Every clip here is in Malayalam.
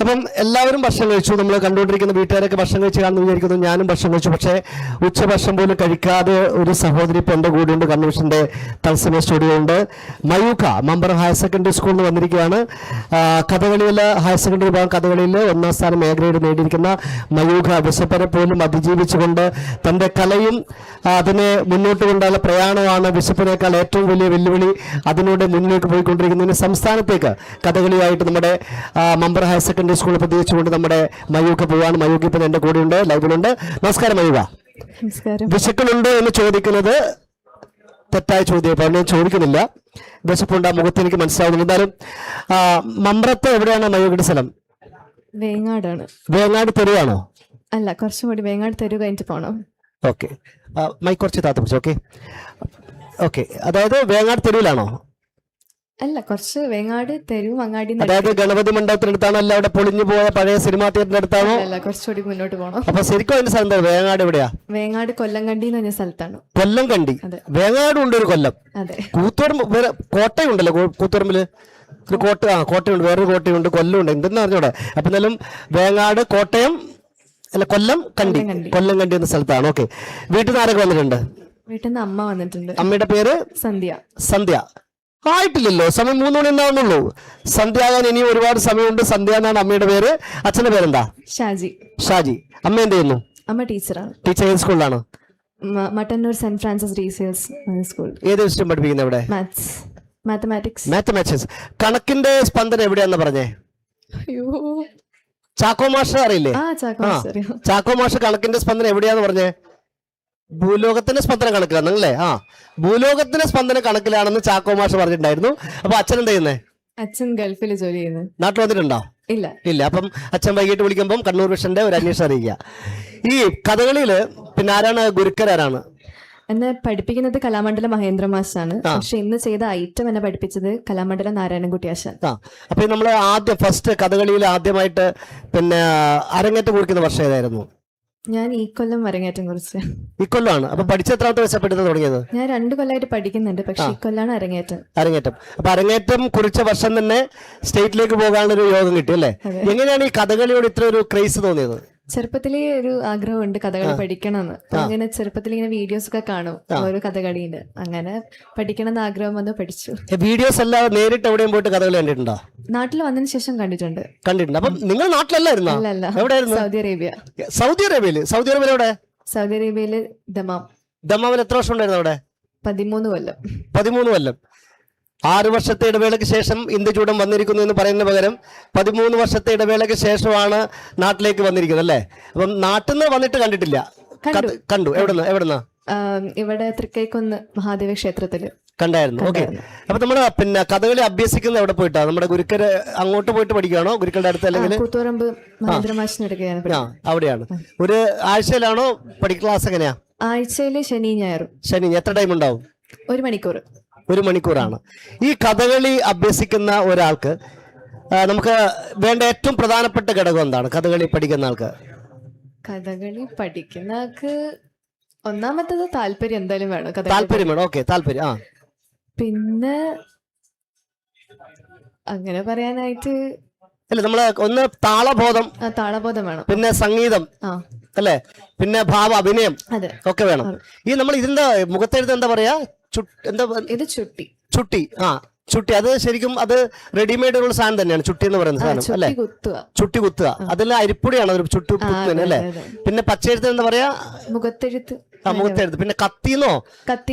അപ്പം എല്ലാവരും ഭക്ഷണം കഴിച്ചു. നമ്മൾ കണ്ടുകൊണ്ടിരിക്കുന്ന വീട്ടുകാരൊക്കെ ഭക്ഷണം കഴിച്ച് കാണുന്നു വിചാരിക്കുന്നു. ഞാനും ഭക്ഷണം കഴിച്ചു. പക്ഷേ ഉച്ചഭക്ഷണം പോലും കഴിക്കാതെ ഒരു സഹോദരി ഇപ്പം എൻ്റെ കൂടെയുണ്ട്. കൺവെൻഷൻ്റെ തത്സമയ സ്റ്റുഡിയോ ഉണ്ട്. മയൂഖ മമ്പറം ഹയർ സെക്കൻഡറി സ്കൂളിൽ നിന്ന് വന്നിരിക്കുകയാണ്. കഥകളിയിൽ ഹയർ സെക്കൻഡറി വിഭാഗം കഥകളിയിൽ 1ാം സ്ഥാനം A ഗ്രേഡ് നേടിയിരിക്കുന്ന മയൂഖ വിശപ്പനെ പോലും അതിജീവിച്ചുകൊണ്ട് തൻ്റെ കലയും അതിനെ മുന്നോട്ട് കൊണ്ടുള്ള പ്രയാണമാണ് വിശപ്പിനേക്കാൾ ഏറ്റവും വലിയ വെല്ലുവിളി. അതിലൂടെ മുന്നിലേക്ക് പോയിക്കൊണ്ടിരിക്കുന്നതിന് സംസ്ഥാനത്തേക്ക് കഥകളിയായിട്ട് നമ്മുടെ മമ്പറം ഹയർ സെക്കൻഡറി സ്കൂളിൽ പ്രത്യേകിച്ചുകൊണ്ട് നമ്മുടെ മയൂഖ പോവാണ്. മയൂഖ ഇപ്പം എൻ്റെ കൂടെയുണ്ട്, ലൈവിലുണ്ട്. നമസ്കാരം മയൂഖ. വിശക്കുന്നുണ്ടോ എന്ന് ചോദിക്കുന്നത് തെറ്റായ ചോദ്യം. അപ്പോൾ ഞാൻ ചോദിക്കുന്നില്ല. വിശപ്പുണ്ട്, ആ മുഖത്ത് എനിക്ക് മനസ്സിലാവുന്നു. എന്തായാലും മമ്പ്രത്ത് എവിടെയാണ് മയൂഖയുടെ സ്ഥലം? വേങ്ങാടാണ്. വേങ്ങാട് തെരുവാണോ? അല്ല, കുറച്ചും കൂടി വേങ്ങാട് തെരു കഴിഞ്ഞിട്ട് പോകണം. ഓക്കെ, മൈക്ക് കുറച്ച് താത്ത പിടിച്ചു. ഓക്കെ ഓക്കെ, അതായത് വേങ്ങാട് തെരുവിലാണോ? അല്ല, കുറച്ച് വേങ്ങാട് തെരു അങ്ങാടി. അതായത് ഗണപതി മണ്ഡപത്തിനടുത്താണോ? അല്ല അവിടെ പൊളിഞ്ഞു പോയ പഴയ സിനിമാ തിയേറ്ററിന്റെ അടുത്താണോ? അല്ല, കുറച്ചുകൂടി മുന്നോട്ട് പോകണം. അപ്പൊ ശരിക്കും അതിന്റെ സ്ഥലം എന്താ? വേങ്ങാട് എവിടെയാ? വേങ്ങാട് കൊല്ലംകണ്ടി എന്ന് പറഞ്ഞ സ്ഥലത്താണ്. കൊല്ലംകണ്ടി. വേങ്ങാടും ഉണ്ട് ഒരു കൊല്ലം. അതെ. കൂത്തുപറമ്പ് കോട്ടയുണ്ടല്ലോ. കൂത്തുപറമ്പില് ഒരു കോട്ടയുണ്ട്, വേറൊരു കോട്ടയുണ്ട്, കൊല്ലമുണ്ട്. എന്തെന്ന് അറിഞ്ഞൂടെ? അപ്പൊ എന്നാലും വേങ്ങാട്, കോട്ടയം, അല്ല കൊല്ലം കണ്ടി, കൊല്ലം കണ്ടി എന്ന സ്ഥലത്താണ്. ഓക്കെ, വീട്ടിൽ നിന്ന് ആരൊക്കെ വന്നിട്ടുണ്ട്? വീട്ടിൽ നിന്ന് അമ്മ വന്നിട്ടുണ്ട്. അമ്മയുടെ പേര് സന്ധ്യ. സന്ധ്യ. ആയിട്ടില്ലല്ലോ, സമയം 3 മണി ഉണ്ടാവുന്നുള്ളൂ. സന്ധ്യ ആകാൻ ഇനിയും ഒരുപാട് സമയമുണ്ട്. സന്ധ്യ എന്നാണ് അമ്മയുടെ പേര്. അച്ഛന്റെ പേരെന്താ? ഷാജി. ഷാജി. അമ്മ എന്ത് ചെയ്യുന്നു? അമ്മ ടീച്ചറാണ്. ടീച്ചർ ഏത് സ്കൂളിലാണ്? മട്ടന്നൂർ സെന്റ് ഫ്രാൻസിസ് റീസേൽസ് സ്കൂൾ. ഏത് വിഷയം പഠിപ്പിക്കുന്നത് ഇവിടെ? Maths, mathematics. മാത്തമാറ്റിക്സ്. കണക്കിന്റെ സ്പന്ദനം എവിടെയാന്ന് പറഞ്ഞേ? അയ്യോ, ചാക്കോ മാഷ് അറിയില്ലേ? ചാക്കോ മാഷ് കണക്കിന്റെ സ്പന്ദനം എവിടെയാന്ന് പറഞ്ഞേ? ഭൂലോകത്തിന്റെ സ്പന്ദന കണക്കിലാണല്ലേ? ഭൂലോകത്തിന്റെ സ്പന്ദന കണക്കിലാണെന്ന് ചാക്കോ മാഷ് പറഞ്ഞിട്ടുണ്ടായിരുന്നു. അപ്പൊ അച്ഛൻ എന്താ ചെയ്യുന്നേ? അച്ഛൻ ഗൾഫിൽ ജോലി ചെയ്യുന്നത്. നാട്ടിൽ വന്നിട്ടുണ്ടോ? ഇല്ല ഇല്ല. അപ്പം അച്ഛൻ വൈകിട്ട് വിളിക്കുമ്പോൾ കണ്ണൂർ വിഷന്റെ ഒരു അന്വേഷണം അറിയിക്കുക. ഈ കഥകളിയില് പിന്നെ ആരാണ് ഗുരുക്കരാരാണ്? എന്നെ പഠിപ്പിക്കുന്നത് കലാമണ്ഡലം മഹേന്ദ്ര മാഷാണ്. പക്ഷെ ഇന്ന് ചെയ്ത ഐറ്റം എന്നെ പഠിപ്പിച്ചത് കലാമണ്ഡലം നാരായണൻകുട്ടി ആശാൻ. അപ്പൊ നമ്മൾ ഫസ്റ്റ് കഥകളിയിൽ ആദ്യമായിട്ട് പിന്നെ അരങ്ങേറ്റം കുറിക്കുന്ന വർഷം ഏതായിരുന്നു? ഞാൻ ഈ കൊല്ലം അരങ്ങേറ്റം കുറിച്ച്. ഈ കൊല്ലമാണ്. അപ്പൊ പഠിച്ച എത്രാമത്തെ വയസ്സപ്പെടുന്നത് തുടങ്ങിയത്? ഞാൻ 2 കൊല്ലമായിട്ട് പഠിക്കുന്നുണ്ട്, പക്ഷെ ഈ കൊല്ലാണ് അരങ്ങേറ്റം. അപ്പൊ അരങ്ങേറ്റം കുറിച്ച വർഷം തന്നെ സ്റ്റേറ്റിലേക്ക് പോകാനൊരു യോഗം കിട്ടി അല്ലേ? എങ്ങനെയാണ് ഈ കഥകളിയോട് ഇത്ര ഒരു ക്രേസ് തോന്നിയത്? ചെറുപ്പത്തിലേ ഒരു ആഗ്രഹമുണ്ട് കഥകളി പഠിക്കണമെന്ന്. അങ്ങനെ ചെറുപ്പത്തിൽ ഇങ്ങനെ വീഡിയോസ് ഒക്കെ കാണും ഓരോ കഥകളിന്റെ. അങ്ങനെ പഠിക്കണം എന്ന് ആഗ്രഹം വന്ന് പഠിച്ചു. വീഡിയോസ് അല്ലാതെ നേരിട്ട് എവിടെയും പോയിട്ട് കഥകളി കണ്ടിട്ടുണ്ടോ? നാട്ടിൽ വന്നതിന് ശേഷം കണ്ടിട്ടുണ്ട്. അപ്പം നിങ്ങൾ നാട്ടിലല്ലായിരുന്നോ? അല്ല, എവിടെയായിരുന്നു? Saudi Arabia. സൗദി അറേബ്യയില്? സൗദി അറേബ്യയിൽ എവിടെ? Saudi അറേബ്യയില് Dammam. ദമാമിൽ എത്ര വർഷം ഉണ്ടായിരുന്നു അവിടെ? 13 കൊല്ലം. 13 കൊല്ലം. 6 വർഷത്തെ ഇടവേളയ്ക്ക് ശേഷം ഇന്ത്യ ചൂടം വന്നിരിക്കുന്നു എന്ന് പറയുന്ന പകരം 13 വർഷത്തെ ഇടവേളയ്ക്ക് ശേഷമാണ് നാട്ടിലേക്ക് വന്നിരിക്കുന്നത് അല്ലേ? അപ്പം നാട്ടിൽ നിന്ന് വന്നിട്ട് കണ്ടിട്ടില്ല? കണ്ടു. എവിടുന്ന്? ഇവിടെ തൃക്കൈക്കുന്ന് മഹാദേവ ക്ഷേത്രത്തില് കണ്ടായിരുന്നു. ഓക്കെ. അപ്പൊ നമ്മള് പിന്നെ കഥകളി അഭ്യസിക്കുന്നത് എവിടെ പോയിട്ടാ? നമ്മുടെ ഗുരുക്കര് അങ്ങോട്ട് പോയിട്ട് പഠിക്കുകയാണോ? ഗുരുക്കളുടെ അടുത്ത് അല്ലെങ്കിൽ കൂത്തുപറമ്പ് മഹേന്ദ്രമാഷിനെടുക്കുകയാണ്. അവിടെയാണ്. ഒരു ആഴ്ചയിലാണോ ക്ലാസ്? എങ്ങനെയാ? ആഴ്ചയില് ശനി ഞായറും. ശനി. എത്ര ടൈം ഉണ്ടാവും? 1 മണിക്കൂർ. 1 മണിക്കൂറാണ്. ഈ കഥകളി അഭ്യസിക്കുന്ന ഒരാൾക്ക് നമുക്ക് വേണ്ട ഏറ്റവും പ്രധാനപ്പെട്ട ഘടകം എന്താണ്? കഥകളി പഠിക്കുന്ന ആൾക്ക് കഥകളി പഠിക്കുന്ന ആൾക്ക് ഒന്നാമത്തത് താല്പര്യം എന്തായാലും വേണം. താല്പര്യം വേണം. ഓക്കെ, താല്പര്യം. പിന്നെ അങ്ങനെ പറയാനായിട്ട് അല്ല, നമ്മള് ഒന്ന് താളബോധം വേണം. പിന്നെ സംഗീതം അല്ലേ? പിന്നെ അഭിനയം ഒക്കെ വേണം. ഈ നമ്മൾ ഇതിന്റെ മുഖത്തെഴുത്ത് എന്താ പറയാ? ഇത് ചുട്ടി. ചുട്ടി. അത് ശരിക്കും അത് റെഡിമെയ്ഡ് ഉള്ള സാധനം തന്നെയാണ് ചുട്ടി എന്ന് പറയുന്ന സാധനം അല്ലെ? ചുട്ടി കുത്തുക. അതിൽ അരിപ്പൊടിയാണ് ഒരു ചുട്ടി കുത്തുന്നത് അല്ലെ? പിന്നെ പച്ചയെഴുത്ത് എന്താ പറയാ? മുഖത്തെഴുത്ത്. മുഖത്തെഴുത്ത്. പിന്നെ കത്തി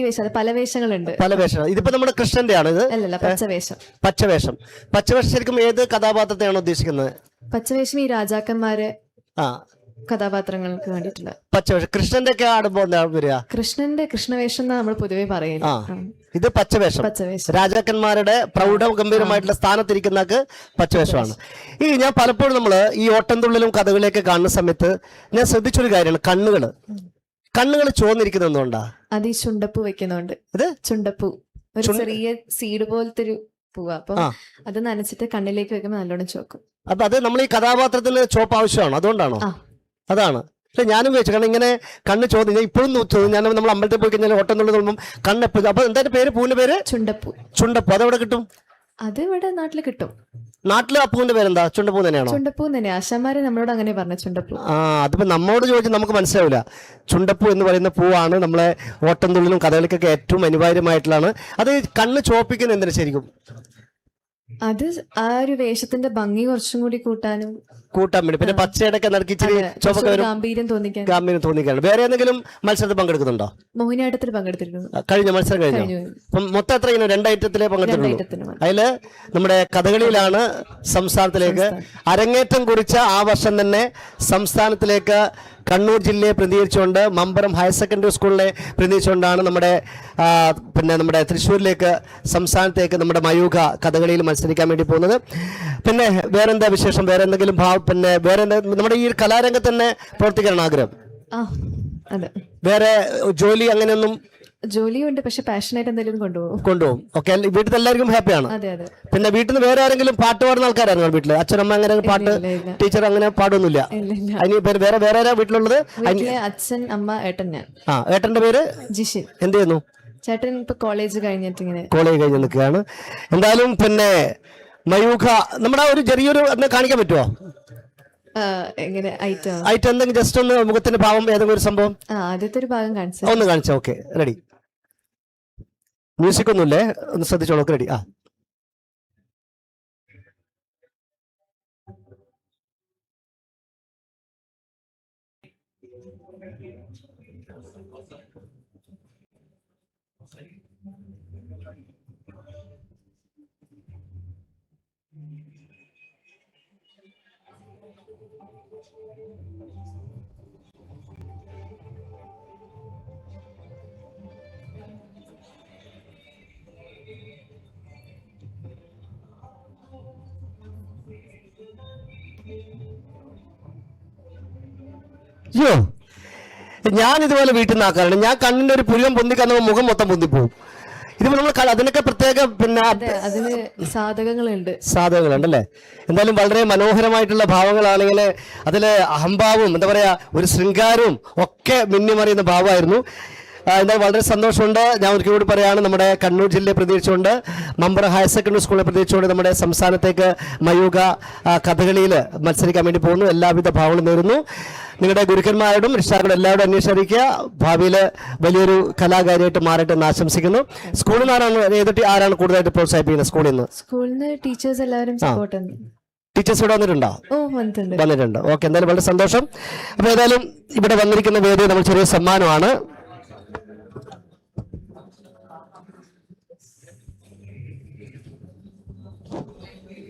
വേഷം. പല വേഷങ്ങളുണ്ട്. പല വേഷം. ഇതിപ്പോ നമ്മുടെ കൃഷ്ണന്റെ ആണ് ഇത്? അല്ലല്ല, പച്ചവേഷം. പച്ചവേഷം ശരിക്കും ഏത് കഥാപാത്രത്തെയാണ് ഉദ്ദേശിക്കുന്നത്? പച്ചവേഷം ഈ രാജാക്കന്മാരെ കഥാപാത്രങ്ങൾക്ക് വേണ്ടിയിട്ടുള്ള പച്ചവേഷം. കൃഷ്ണന്റെ ഒക്കെ ആടുമ്പോ വരിക? കൃഷ്ണവേഷം എന്നാ നമ്മൾ പൊതുവെ പറയുന്നത്. ഇത് പച്ചവേഷം. രാജാക്കന്മാരുടെ പ്രൗഢ ഗംഭീരമായിട്ടുള്ള സ്ഥാനത്തിരിക്കുന്ന പച്ചവേഷമാണ്. ഞാൻ പലപ്പോഴും നമ്മള് ഈ ഓട്ടംതുള്ളിലും കഥകളിയൊക്കെ കാണുന്ന സമയത്ത് ഞാൻ ശ്രദ്ധിച്ചൊരു കാര്യമാണ് കണ്ണുകൾ ചുവന്നിരിക്കുന്നത് എന്തുകൊണ്ടാ? അത് ഈ ചുണ്ടപ്പൂ വെക്കുന്നുണ്ട്. ഇത് ചുണ്ടപ്പൂ ഒരു ചെറിയ സീഡ് പോലത്തെ ഒരു പൂവാ. അപ്പൊ അത് നനച്ചിട്ട് കണ്ണിലേക്ക് വെക്കുമ്പോ നല്ലോണം ചോക്കും. അപ്പൊ അത് നമ്മൾ ഈ കഥാപാത്രത്തിന് ചോപ്പ് ആവശ്യമാണോ? അതുകൊണ്ടാണോ? അതാണ്. പക്ഷെ ഞാനും ചോദിച്ചു, കാരണം ഇങ്ങനെ കണ്ണ് ചോദ്യം ഞാൻ ഇപ്പോഴും ഞാൻ നമ്മൾ അമ്പലത്തിൽ പോയി കഴിഞ്ഞാൽ ഓട്ടംതുള്ളി തോന്നുമ്പോൾ കണ്ണെപ്പോഴും. അപ്പൊ എന്താ പേര്? പൂവിന്റെ പേര്? ചുണ്ടപ്പൂ. അതെവിടെ കിട്ടും? അത് ഇവിടെ നാട്ടിൽ കിട്ടും. നാട്ടിലെ അപ്പൂവിന്റെ പേരെന്താ? ചുണ്ടപ്പൂ തന്നെയാണോ? ചുണ്ടപ്പൂ തന്നെ, ആശാമാര് നമ്മളോട് അങ്ങനെ പറഞ്ഞു, ചുണ്ടപ്പൂ. അതിപ്പോ നമ്മോട് ചോദിച്ചാൽ നമുക്ക് മനസ്സിലാവില്ല. ചുണ്ടപ്പൂ എന്ന് പറയുന്ന പൂവാണ് നമ്മളെ ഓട്ടംതുള്ളിലും കഥകളിക്കൊക്കെ ഏറ്റവും അനിവാര്യമായിട്ടുള്ളതാണ്. അത് കണ്ണ് ചോപ്പിക്കുന്ന എന്തിനാ ശരിക്കും? അത് ആ ഒരു വേഷത്തിന്റെ ഭംഗി കുറച്ചും കൂടി കൂട്ടാൻ വേണ്ടി, പിന്നെ പച്ചയുടെയൊക്കെ നടക്കി ഇച്ചിരി ചുവപ്പൊക്കെ വരും, ഗാംഭീര്യം തോന്നിക്കാൻ. ഗാംഭീര്യം തോന്നിക്കാണ്. വേറെ എന്തെങ്കിലും മത്സരത്തിൽ പങ്കെടുക്കുന്നുണ്ടോ? മോഹിനിയാട്ടത്തിൽ പങ്കെടുത്തിരുന്നു. കഴിഞ്ഞ മത്സരം കഴിഞ്ഞു. അപ്പം മൊത്തം എത്ര ഇങ്ങനെ 2 ഐറ്റത്തിലേ പങ്കെടുത്തിട്ടുള്ളൂ. അതില് നമ്മുടെ കഥകളിയിലാണ് സംസ്ഥാനത്തിലേക്ക് അരങ്ങേറ്റം കുറിച്ച ആ വർഷം തന്നെ സംസ്ഥാനത്തിലേക്ക് കണ്ണൂർ ജില്ലയെ പ്രതിനിധീകരിച്ചുകൊണ്ട് മമ്പറം ഹയർ സെക്കൻഡറി സ്കൂളിനെ പ്രതിനിധീകരിച്ചുകൊണ്ടാണ് നമ്മുടെ തൃശ്ശൂരിലേക്ക് സംസ്ഥാനത്തേക്ക് നമ്മുടെ മയൂഖ കഥകളിയിൽ മത്സരിക്കാൻ വേണ്ടി പോകുന്നത്. പിന്നെ വേറെന്താ വിശേഷം? വേറെ എന്തെങ്കിലും വേറെ നമ്മുടെ ഈ കലാരംഗത്ത് തന്നെ പ്രവർത്തിക്കാനാണ് ആഗ്രഹം? വേറെ ജോലി അങ്ങനെയൊന്നും? ജോലിയുണ്ട്, പക്ഷെ പാഷനായിട്ട് എന്തെങ്കിലും കൊണ്ടുപോകും. ഓക്കെ, വീട്ടിൽ എല്ലാവർക്കും ഹാപ്പിയാണ്? പിന്നെ വീട്ടിൽ നിന്ന് വേറെ ആരെങ്കിലും പാട്ട് പാടുന്ന ആൾക്കാരാണ് വീട്ടില്? അച്ഛനമ്മ അങ്ങനെ പാട്ട് ടീച്ചർ അങ്ങനെ പാടൊന്നുമില്ല? അതിന് വേറെ ആരാ വീട്ടിലുള്ളത്? അച്ഛൻ, അമ്മ, ഏട്ടൻ, ഞാൻ. ഏട്ടന്റെ പേര് ജിഷിൻ. എന്ത് ചെയ്യുന്നു? ചേട്ടൻ ഇപ്പൊ കോളേജ് കഴിഞ്ഞിട്ട് നിൽക്കുകയാണ്. എന്തായാലും പിന്നെ മയൂഖ നമ്മുടെ ഒരു ചെറിയൊരു കാണിക്കാൻ പറ്റുമോ? ഐറ്റം എന്തെങ്കിലും ജസ്റ്റ് ഒന്ന് മുഖത്തിന്റെ ഭാവം ഏതെങ്കിലും ഒരു സംഭവം ആദ്യത്തെ ഒരു ഭാഗം ഒന്ന് കാണിച്ചോ? Okay, ready. മ്യൂസിക് ഒന്നുമില്ലേ? ഒന്ന് ശ്രദ്ധിച്ചോളൂ. റെഡി. ഞാൻ ഇതുപോലെ വീട്ടിൽ നിന്ന് ആക്കാറുണ്ട്. ഞാൻ കണ്ണിന്റെ ഒരു പുരുവം പൊന്തിക്കാൻ മുഖം മൊത്തം പൊന്തിപ്പോവും. ഇതിപ്പോ നമ്മൾ അതിനൊക്കെ പ്രത്യേക പിന്നെ സാധകങ്ങളുണ്ടല്ലേ? എന്തായാലും വളരെ മനോഹരമായിട്ടുള്ള ഭാവങ്ങളാണെങ്കിൽ അതില് അഹംഭാവവും എന്താ പറയാ ഒരു ശൃംഗാരവും ഒക്കെ മിന്നിമറിയുന്ന ഭാവമായിരുന്നു. എന്തായാലും വളരെ സന്തോഷമുണ്ട്. ഞാൻ ഒരിക്കൽ കൂടി പറയുകയാണ്, നമ്മുടെ കണ്ണൂർ ജില്ലയെ പ്രതീക്ഷിച്ചുകൊണ്ട് മമ്പറം ഹയർ സെക്കൻഡറി സ്കൂളിനെ പ്രതീക്ഷിച്ചുകൊണ്ട് നമ്മുടെ സംസ്ഥാനത്തേക്ക് മയൂഖ കഥകളിയിൽ മത്സരിക്കാൻ വേണ്ടി പോകുന്നു. എല്ലാവിധ ഭാവങ്ങളും നേരുന്നു. നിങ്ങളുടെ ഗുരുക്കന്മാരോടും രക്ഷിതാക്കളും എല്ലാവരും അന്വേഷിക്കുക. ഭാവിയിൽ വലിയൊരു കലാകാരിയായിട്ട് മാറട്ടെ എന്ന് ആശംസിക്കുന്നു. സ്കൂളിൽ നിന്ന് ആരാണ് കൂടുതലായിട്ട് പ്രോത്സാഹിപ്പിക്കുന്നത്? സ്കൂളിൽ നിന്ന് ടീച്ചേഴ്സ് എല്ലാവരും ടീച്ചേഴ്സ് ഇവിടെ വന്നിട്ടുണ്ടോ? വന്നിട്ടുണ്ട്. ഓക്കെ, എന്തായാലും വളരെ സന്തോഷം. അപ്പൊ ഏതായാലും ഇവിടെ വന്നിരിക്കുന്ന വേദി നമ്മൾ ചെറിയ സമ്മാനമാണ്.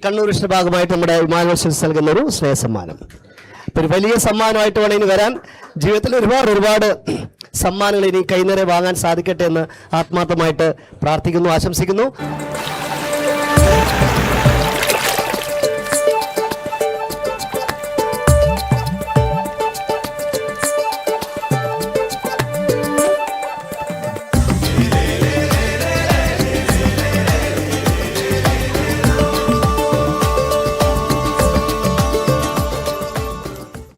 കണ്ണൂർ ഭാഗമായിട്ട് നമ്മുടെ വിമാനോത്സവം നൽകുന്ന ഒരു സ്നേഹസമ്മാനം. ഒരു വലിയ സമ്മാനമായിട്ട് വേണം ഇനി വരാൻ. ജീവിതത്തിൽ ഒരുപാട് സമ്മാനങ്ങൾ ഇനി കൈനിറെ വാങ്ങാൻ സാധിക്കട്ടെ എന്ന് ആത്മാർത്ഥമായിട്ട് പ്രാർത്ഥിക്കുന്നു, ആശംസിക്കുന്നു.